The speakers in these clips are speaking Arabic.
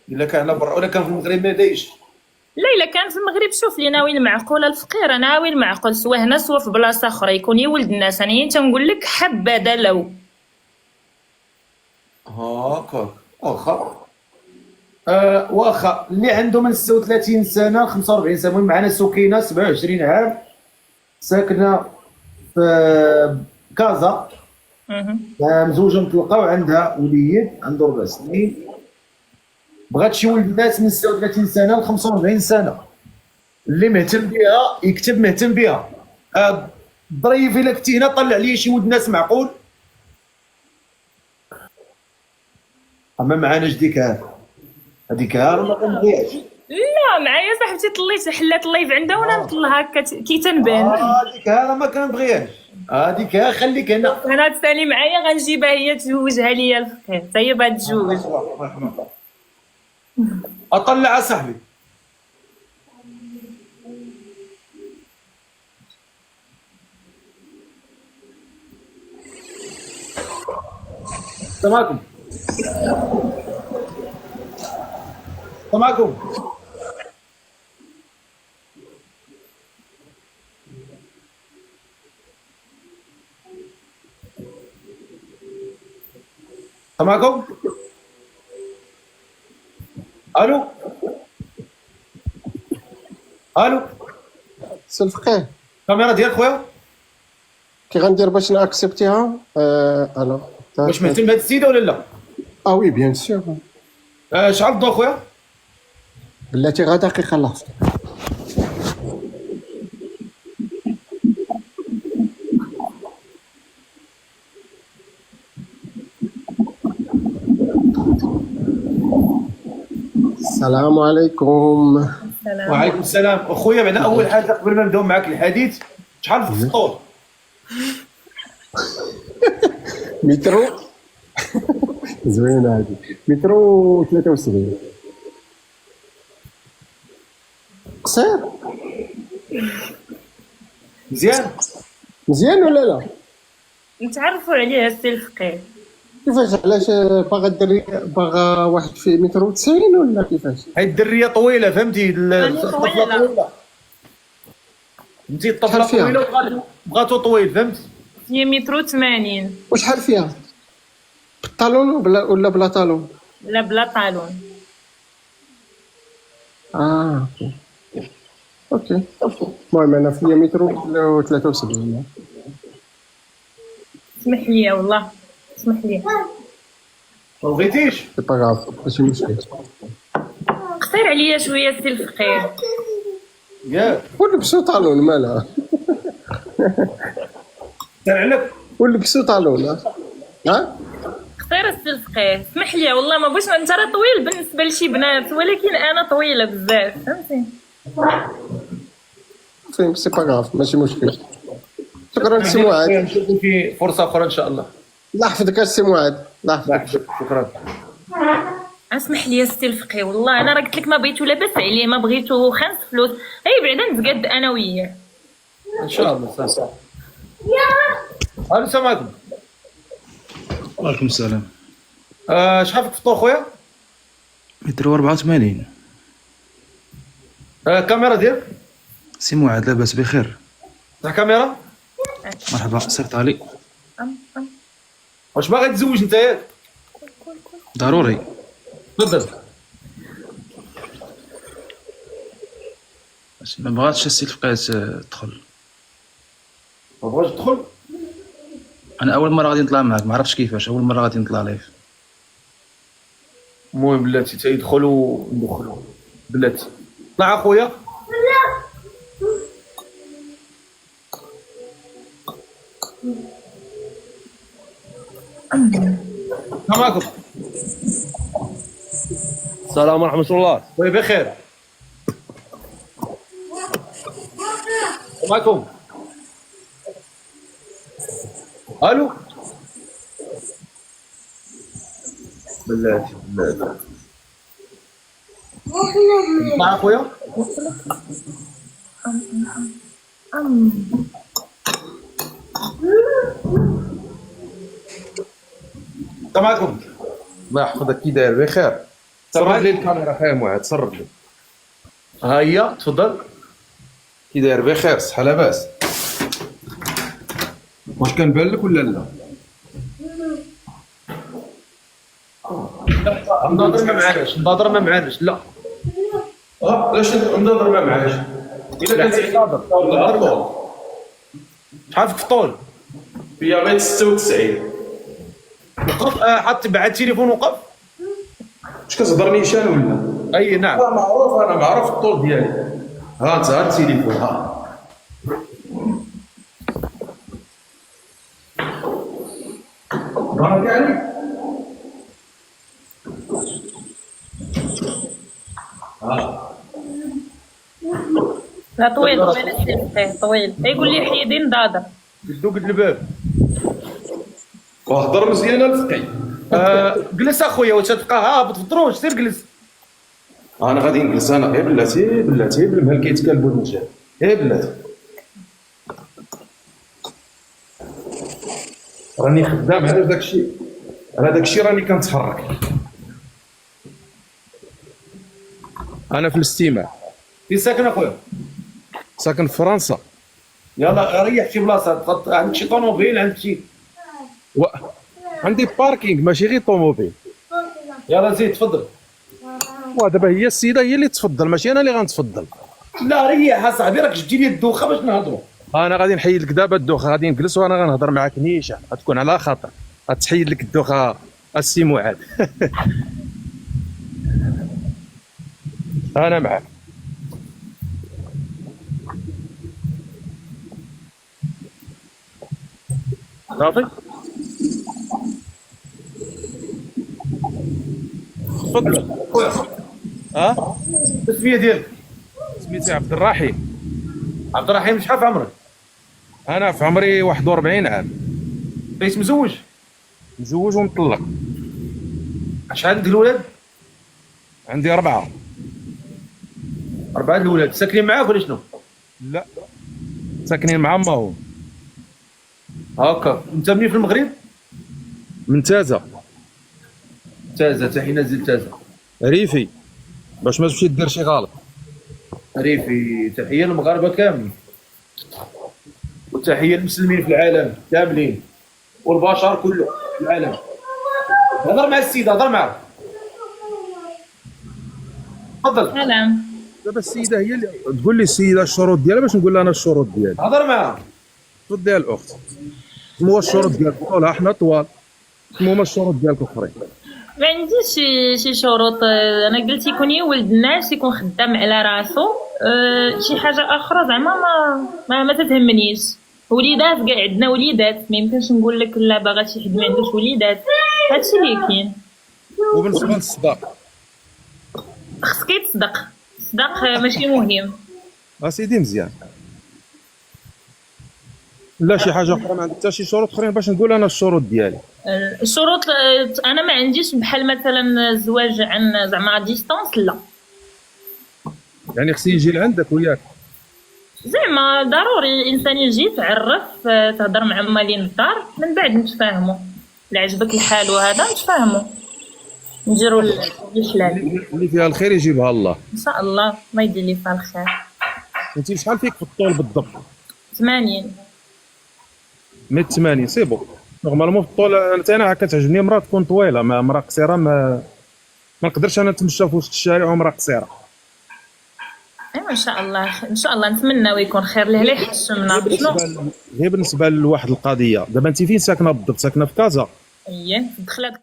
الا كان على برا ولا كان في المغرب ما دايش. لا الا كان في المغرب شوف لي ناوي المعقول الفقير، انا ناوي المعقول سوا هنا سوا في بلاصه اخرى يكون يولد الناس. انا تنقول لك حبذا لو. هاكا واخا. واخا اللي عنده من 36 سنه ل 45 سنه. المهم معنا سكينه 27 عام ساكنه في كازا. مهم. مزوجه مطلقه وعندها وليد عنده 4 سنين. بغات شي ولد الناس من 36 سنه ل 45 سنه. اللي مهتم بها يكتب مهتم بها. الظريف الا كنتي هنا طلع لي شي ولد ناس معقول. اما معنا جديك هذيك راه ما كنبغيهاش. لا معايا صاحبتي طليت حلات اللايف عندها وانا نطل هكا كي تنبان. هذيك راه ما كنبغيهاش. هذيك خليك هنا. انا تسالي معايا غنجيبها هي تزوجها ليا الفقير حتى هي بغات تزوج. اطلع صاحبي. السلام عليكم. السلام عليكم. السلام عليكم. الو الو. سي الفقيه الكاميرا ديال خويا كي غندير باش ناكسبتيها الو واش مهتم بهاد السيده ولا لا؟ وي بيان سور شعل الضوء خويا. بلاتي غا دقيقه لحظه. السلام عليكم. وعليكم السلام اخويا. بعدا اول حاجه قبل ما نبداو معاك الحديث، شحال في الفطور؟ مترو زوينه هذه. مترو 73 قصير. مزيان. مزيان ولا لا؟ نتعرفوا عليه السي الفقير. كيفاش علاش باغا الدري باغا واحد في مترو 90 ولا كيفاش؟ هاي الدريه طويله فهمتي. الطفله طويله فهمتي. الطفله شحال فيها؟ طويله بغاتو طويل فهمت. هي مترو 80. وشحال فيها؟ بالطالون ولا بلا طالون؟ لا بلا طالون. اوكي. المهم انا فيا مترو 73. اسمح لي والله اسمح لي. ما بغيتيش. سي با غاف ماشي مشكل. قصير عليا شويه السي الفقير. ياك ولبسو طالون مالها. سال عليك. ولبسو طالون ها. قصير السي الفقير اسمح لي والله ما بغيتش. انت راه طويل بالنسبه لشي بنات ولكن انا طويله بزاف فهمتي. فهمت سي با غاف ماشي مشكل. شكرا سي معاذ. نشوفو في فرصه اخرى ان شاء الله. الله يحفظك سي معاذ. الله يحفظك. شكرا. اسمح لي السي الفقيه والله انا راه قلت لك ما بغيتو لاباس عليه ما بغيتو خانس فلوس. هي بعدا نتقاد انا وياه ان شاء الله. صافي. السلام عليكم. وعليكم السلام. شحال فيك الفطور خويا؟ مترو 84. الكاميرا ديالك؟ سي معاذ لاباس بخير؟ صح كاميرا؟ مرحبا سير طالي. واش باغي تزوج انت ياك؟ ضروري. تفضل. ما بغاتش السي الفقيه تدخل. ما بغاش تدخل؟ انا اول مره غادي نطلع معاك، ما عرفتش كيفاش اول مره غادي نطلع لايف. المهم بلاتي تيدخلوا ندخلوا بلاتي. طلع اخويا. السلام عليكم. السلام ورحمة الله. وي بخير. السلام عليكم. الو. بلاتي طلع اخويا. السلام عليكم. الله يحفظك، كي داير؟ بخير. صرف لي الكاميرا خويا معاد، صرف لي. ها هي تفضل. كي داير؟ بخير، صحه لاباس؟ واش كنبان لك ولا لا؟ الناظر ما معاناش، الناظر ما معاناش، لا. علاش النظر ما معاش؟ الا كنت نظر شحال فيك في الطول؟ فيا متر 96. وقف، حط بعد التليفون وقف. واش كتهضر نيشان ولا؟ اي نعم. معروف، انا معروف الطول ديالي. ها انت، ها التليفون، ها بارك عليك. لا طويل طويل السيف فيه طويل. يقول لي حيدي نضاضر. قدو قد الباب. وهضر مزيان الفقي. جلس اخويا، واش تبقى هابط في الدروج؟ سير جلس. انا غادي نجلس انا، غير بلاتي بلاتي بالمهل كيتكلبوا المجال، غير بلاتي. راني خدام على داكشي، على داكشي راني كنتحرك. انا في الاستماع. في ساكن اخويا؟ ساكن في فرنسا. يلا ريح شي بلاصه، عندك شي طوموبيل، عندك شي. عندي باركينغ ماشي غير طوموبيل. يلا زيد تفضل. ودابا هي السيده هي اللي تفضل، ماشي انا اللي غنتفضل. لا ريح اصاحبي، راك جبتي لي الدوخه باش نهضروا. انا غادي نحيد لك دابا الدوخه، غادي نجلس وانا غنهضر معاك نيشان، غتكون على خاطر، غتحيد لك الدوخه السي معاد. انا معاك. صافي تفضل خويا ها. التسميه ديالك؟ سميتي عبد الرحيم. عبد الرحيم. شحال في عمرك؟ انا في عمري 41 عام. بيت مزوج؟ مزوج ومطلق. شحال عندك الولاد؟ عندي 4. 4 الولاد. ساكنين معاك ولا شنو؟ لا، ساكنين مع امهم. هاكا. انت منين في المغرب؟ من تازه. تازه. تحينا زيد تازه. ريفي، باش ما تمشي دير شي غلط. ريفي. تحيه للمغاربه كاملين، وتحيه للمسلمين في العالم كاملين، والبشر كله في العالم. هضر مع السيده، هضر معاه. تفضل. سلام. دابا السيده هي اللي تقول لي السيده الشروط ديالها باش نقول لها انا الشروط ديالي. هضر معاه. تفضل يا الاخت، شنو هو الشروط ديالك؟ قولها حنا طوال، شنو هما الشروط ديالك الاخرين؟ ما عنديش شي شروط. انا قلت يكون يولد الناس، يكون خدام على راسو. شي حاجه اخرى زعما ما تتهمنيش. وليدات كاع عندنا وليدات، ما يمكنش نقول لك لا باغا شي حد ما عندوش وليدات. هادشي اللي كاين. وبالنسبه للصداق؟ خصك يتصدق. الصداق ماشي مهم. اسيدي مزيان. لا شي حاجه اخرى ما عندك حتى شي شروط اخرين باش نقول انا الشروط ديالي؟ الشروط انا ما عنديش بحال مثلا الزواج عن زعما ديستانس، لا. يعني خصني نجي لعندك وياك؟ زعما ضروري الانسان يجي تعرف، تهضر مع مالين الدار، من بعد نتفاهموا. الا عجبك الحال وهذا نتفاهموا، نديروا الحلال. اللي فيها الخير يجيبها الله ان شاء الله، ما يدير لي فيها الخير. انت شحال فيك في الطول بالضبط؟ 80. 180 سي بون. نورمالمون في الطول انا كتعجبني مرا تكون طويله، مرا قصيره ما نقدرش انا نتمشى في وسط الشارع ومرا قصيره. ايوا ان شاء الله، ان شاء الله نتمنى ويكون خير له، لا يحشمنا. شنو غير بالنسبه لواحد القضيه، دابا انت فين ساكنه بالضبط؟ ساكنه في كازا؟ اييه دخلت.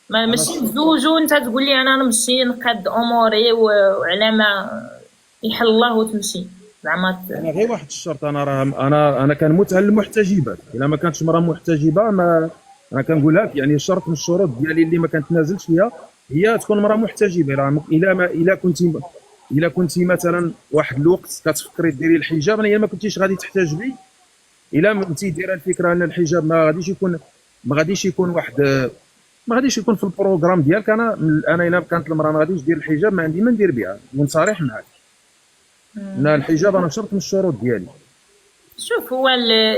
ما ماشي تزوجوا انت تقول لي انا نمشي نقاد اموري وعلى ما يحل الله وتمشي زعما. انا غير واحد الشرط، انا راه انا كنموت على المحتجبات. الا ما كانتش مرا محتجبه ما انا كنقولها لك، يعني شرط من الشروط ديالي اللي ما كنتنازلش فيها هي تكون مرا محتجبه. الا كنتي مثلا واحد الوقت كتفكري ديري الحجاب، انا ما كنتيش غادي تحتجبي. الا انتي دايره الفكره ان الحجاب ما غاديش يكون واحد، ما غاديش يكون في البروغرام ديالك. انا الا كانت المراه ما غاديش دير الحجاب ما عندي ما ندير بها، نكون صريح معاك. لا الحجاب انا شرط من الشروط ديالي. شوف هو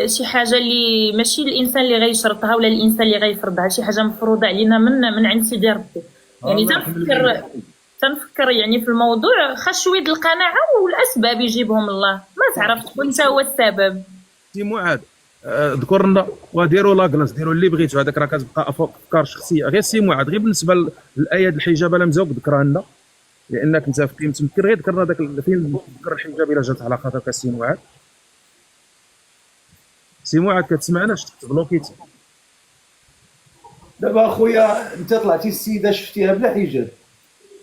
شي حاجه اللي ماشي الانسان اللي غيشرطها ولا الانسان اللي غيفرضها، شي حاجه مفروضه علينا من عند سيدي ربي. يعني الله يحمل الوالدين. تنفكر يعني في الموضوع، خاص شويه د القناعه والاسباب يجيبهم الله، ما تعرف تكون انت هو السبب. سي معاذ، ذكر لنا وديروا لاكلاس، ديروا اللي بغيتو، هذاك راه كتبقى افكار شخصيه. غير سي معاذ، غير بالنسبه للايه د الحجاب انا مزوق ذكرها لنا، لانك انت فقيه متمكن، غير ذكرنا داك فين ذكر الحجاب الى جات على خاطرك سي معاذ. سي معاذ كتسمعنا؟ شتك بلوكيتي. دابا اخويا انت طلعتي السيده شفتيها بلا حجاب،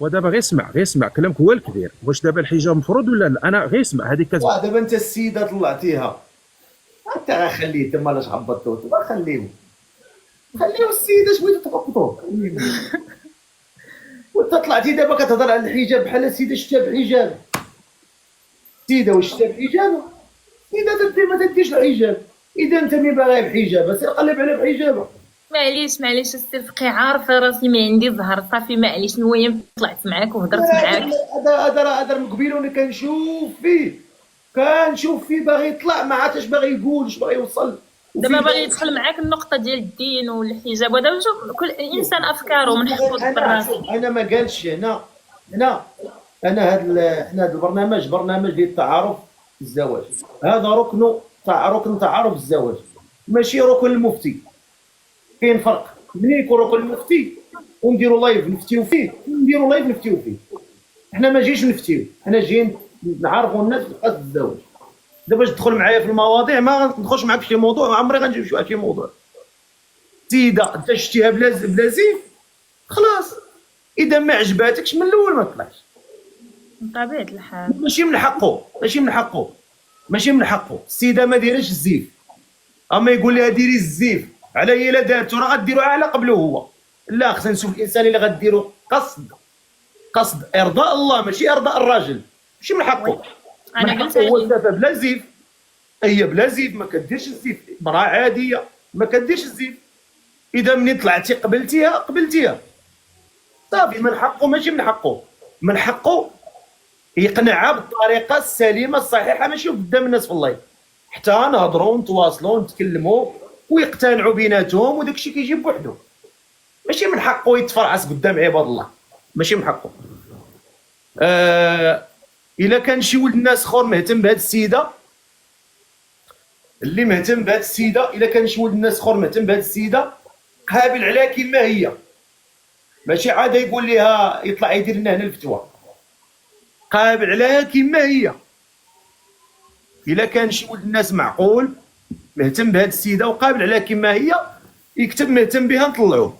ودابا غير اسمع كلامك هو الكبير. واش دابا الحجاب مفروض ولا لا؟ انا غير اسمع هذيك دابا انت السيده طلعتيها، انت غنخليه تما علاش عبطتو؟ خليو السيده شويه تغبطوك. وانت طلعتي دابا كتهضر على الحجاب بحال السيده شفتها بحجاب. السيده واش شفتها بحجاب؟ السيده تدي ما تديش الحجاب. اذا انت مي باغي بحجابها سير قلب على بحجابها. معليش السي فقي، عارفه راسي ما عندي زهر، صافي معليش، المهم طلعت معاك وهضرت معاك. هذا من قبيل وانا كنشوف فيه باغي يطلع، ما عرفتش باغي يقول اش باغي يوصل. دابا باغي يدخل معاك النقطه ديال الدين والحجاب، ودابا شوف كل انسان افكاره من حقه يدبر راسو. انا ما قالش هنا حنا هذا البرنامج برنامج ديال التعارف الزواج، هذا ركن تعارف الزواج، ماشي ركن المفتي. كاين فرق ملي يكون ركن المفتي ونديروا لايف نفتيو فيه، حنا ما جيش نفتيو، حنا جايين نعرفوا الناس بقصد الزواج. دابا باش تدخل معايا في المواضيع ما غندخلش معاك في شي موضوع، عمري غنجيب شي موضوع. سيده انت شتيها بلا زيف، خلاص اذا ما عجباتكش من الاول ما تطلعش. بطبيعه الحال ماشي من حقه السيده ما ديريش الزيف. اما يقول لها ديري الزيف على هي لا دارتو راه غديرو على قبله هو. لا، خصنا نشوف الانسان اللي غديرو قصد ارضاء الله ماشي ارضاء الراجل. ماشي من حقه. انا قلت هو الدفا بلا زيف، هي بلا زيف ما كديرش الزيف، مراه عاديه ما كديرش الزيف. اذا منين طلعتي قبلتيها صافي، من حقه ماشي من حقه يقنعها بالطريقه السليمه الصحيحه، ماشي قدام الناس في اللايف، حتى نهضروا نتواصلوا نتكلموا ويقتنعوا بيناتهم، وداك الشيء كيجي بوحدو. ماشي من حقه يتفرعس قدام عباد الله، ماشي من حقه. الا كان شي ولد الناس اخر مهتم بهذه السيده، الا كان شي ولد الناس اخر مهتم بهذه السيده، قابل عليها كما هي، ماشي عاد يقول لها يطلع يدير لنا هنا الفتوى. قابل عليها كما هي. الا كان شي ولد الناس معقول مهتم بهذه السيده وقابل عليها كما هي، يكتب مهتم بها نطلعوه.